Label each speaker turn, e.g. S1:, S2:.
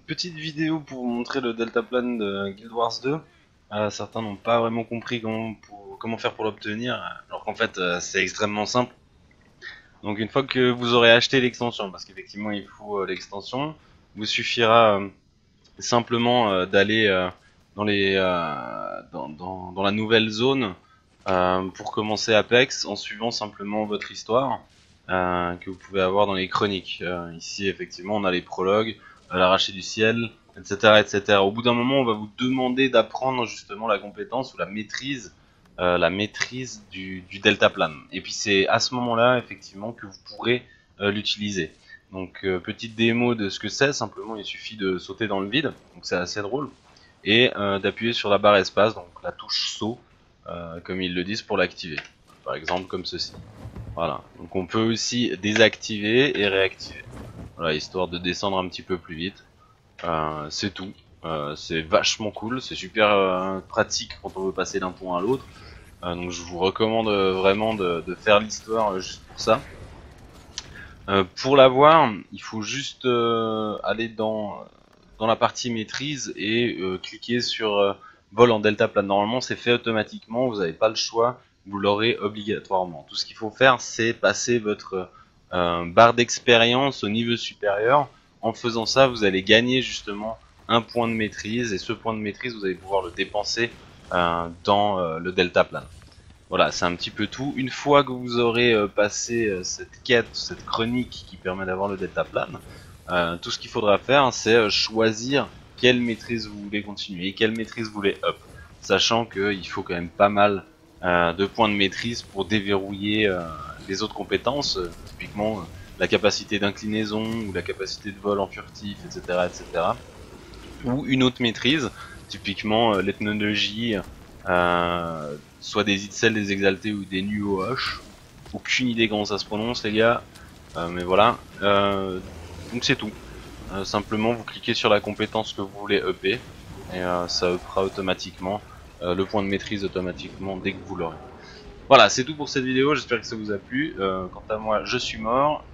S1: petite vidéo pour vous montrer le deltaplane de Guild Wars 2. Certains n'ont pas vraiment compris comment faire pour l'obtenir, alors qu'en fait c'est extrêmement simple. Donc une fois que vous aurez acheté l'extension, parce qu'effectivement il faut l'extension, vous suffira simplement d'aller dans la nouvelle zone pour commencer Apex en suivant simplement votre histoire que vous pouvez avoir dans les chroniques. Ici effectivement on a les prologues, l'arraché du ciel, etc., etc. Au bout d'un moment on va vous demander d'apprendre justement la compétence ou la maîtrise du deltaplane. Et puis c'est à ce moment-là effectivement que vous pourrez l'utiliser. Donc petite démo de ce que c'est, simplement il suffit de sauter dans le vide, donc c'est assez drôle, et d'appuyer sur la barre espace, donc la touche saut, comme ils le disent, pour l'activer. Par exemple comme ceci. Voilà, donc on peut aussi désactiver et réactiver. Voilà, histoire de descendre un petit peu plus vite. C'est tout. C'est vachement cool, c'est super pratique quand on veut passer d'un point à l'autre. Donc je vous recommande vraiment de faire l'histoire juste pour ça. Pour l'avoir, il faut juste aller dans la partie maîtrise et cliquer sur vol en deltaplane. Normalement c'est fait automatiquement, vous n'avez pas le choix, vous l'aurez obligatoirement. Tout ce qu'il faut faire c'est passer votre barre d'expérience au niveau supérieur. En faisant ça vous allez gagner justement un point de maîtrise, et ce point de maîtrise vous allez pouvoir le dépenser dans le deltaplane. Voilà, c'est un petit peu tout. Une fois que vous aurez passé cette quête, cette chronique qui permet d'avoir le deltaplane, tout ce qu'il faudra faire, c'est choisir quelle maîtrise vous voulez continuer et quelle maîtrise vous voulez up. Sachant qu'il faut quand même pas mal de points de maîtrise pour déverrouiller les autres compétences, typiquement la capacité d'inclinaison ou la capacité de vol en furtif, etc., etc. Ou une autre maîtrise, typiquement l'ethnologie, soit des Itzel, des Exaltés ou des Nuoh. Aucune idée comment ça se prononce les gars, mais voilà. Donc c'est tout. Simplement vous cliquez sur la compétence que vous voulez upper et ça uppera automatiquement le point de maîtrise automatiquement dès que vous l'aurez. Voilà, c'est tout pour cette vidéo, j'espère que ça vous a plu. Quant à moi, je suis mort.